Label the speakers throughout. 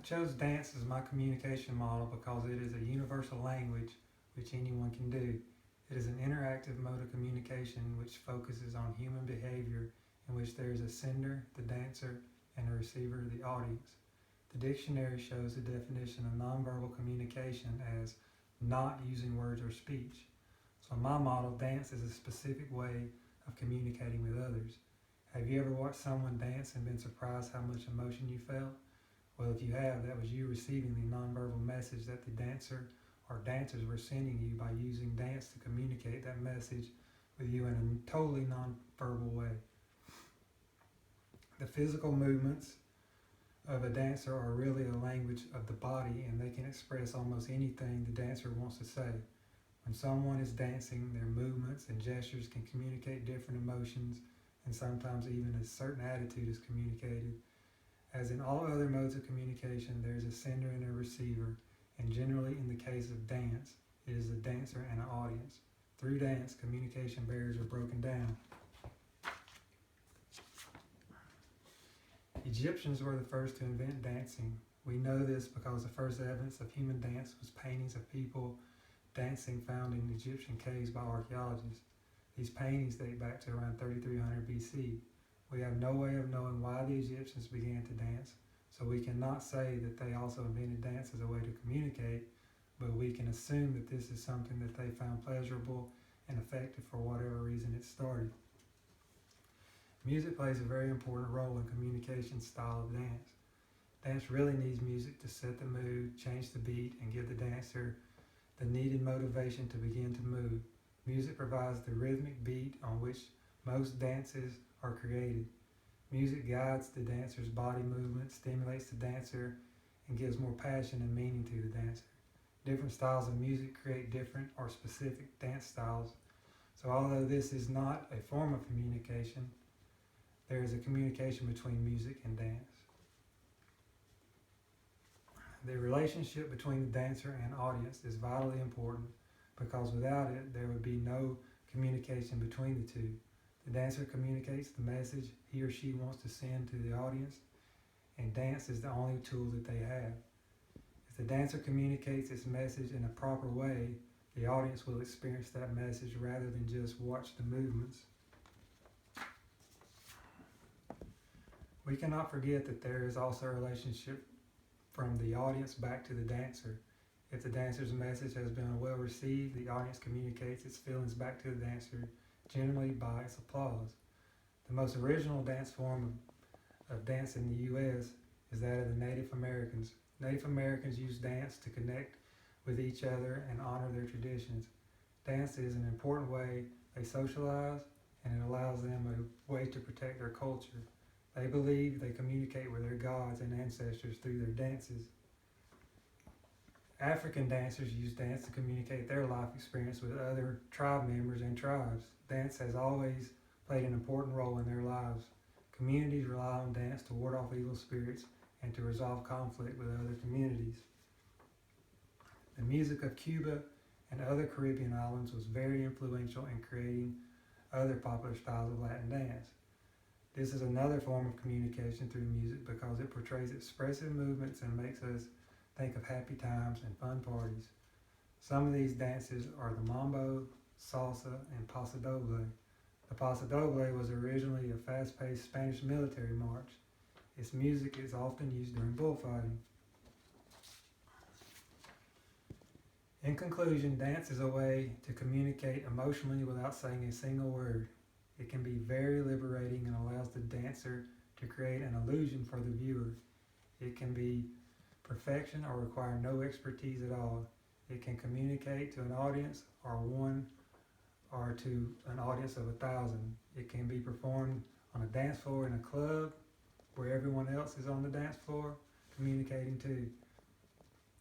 Speaker 1: chose dance as my communication model because it is a universal language which anyone can do. It is an interactive mode of communication which focuses on human behavior, in which there is a sender, the dancer, and a receiver, the audience. The dictionary shows the definition of nonverbal communication as not using words or speech. So in my model, dance is a specific way of communicating with others. Have you ever watched someone dance and been surprised how much emotion you felt? Well, if you have, that was you receiving the nonverbal message that the dancer or dancers were sending you by using dance to communicate that message with you in a totally nonverbal way. The physical movements of a dancer are really a language of the body, and they can express almost anything the dancer wants to say. When someone is dancing, their movements and gestures can communicate different emotions, and sometimes even a certain attitude is communicated. As in all other modes of communication, there is a sender and a receiver, and generally in the case of dance, it is a dancer and an audience. Through dance, communication barriers are broken down. Egyptians were the first to invent dancing. We know this because the first evidence of human dance was paintings of people dancing found in Egyptian caves by archaeologists. These paintings date back to around 3300 BC. We have no way of knowing why the Egyptians began to dance, so we cannot say that they also invented dance as a way to communicate, but we can assume that this is something that they found pleasurable and effective for whatever reason it started. Music plays a very important role in communication style of dance. Dance really needs music to set the mood, change the beat, and give the dancer the needed motivation to begin to move. Music provides the rhythmic beat on which most dances are created. Music guides the dancer's body movement, stimulates the dancer, and gives more passion and meaning to the dancer. Different styles of music create different or specific dance styles. So although this is not a form of communication, there is a communication between music and dance. The relationship between the dancer and audience is vitally important because without it, there would be no communication between the two. The dancer communicates the message he or she wants to send to the audience, and dance is the only tool that they have. If the dancer communicates its message in a proper way, the audience will experience that message rather than just watch the movements. We cannot forget that there is also a relationship from the audience back to the dancer. If the dancer's message has been well received, the audience communicates its feelings back to the dancer, generally by its applause. The most original dance form of dance in the U.S. is that of the Native Americans. Native Americans use dance to connect with each other and honor their traditions. Dance is an important way they socialize, and it allows them a way to protect their culture. They believe they communicate with their gods and ancestors through their dances. African dancers use dance to communicate their life experience with other tribe members and tribes. Dance has always played an important role in their lives. Communities rely on dance to ward off evil spirits and to resolve conflict with other communities. The music of Cuba and other Caribbean islands was very influential in creating other popular styles of Latin dance. This is another form of communication through music because it portrays expressive movements and makes us think of happy times and fun parties. Some of these dances are the mambo, salsa, and paso doble. The paso doble was originally a fast-paced Spanish military march. Its music is often used during bullfighting. In conclusion, dance is a way to communicate emotionally without saying a single word. It can be very liberating and allows the dancer to create an illusion for the viewer. It can be perfection or require no expertise at all. It can communicate to an audience or to an audience of 1,000. It can be performed on a dance floor in a club where everyone else is on the dance floor communicating too.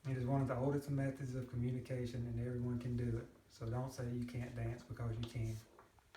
Speaker 1: It is one of the oldest methods of communication and everyone can do it. So don't say you can't dance because you can.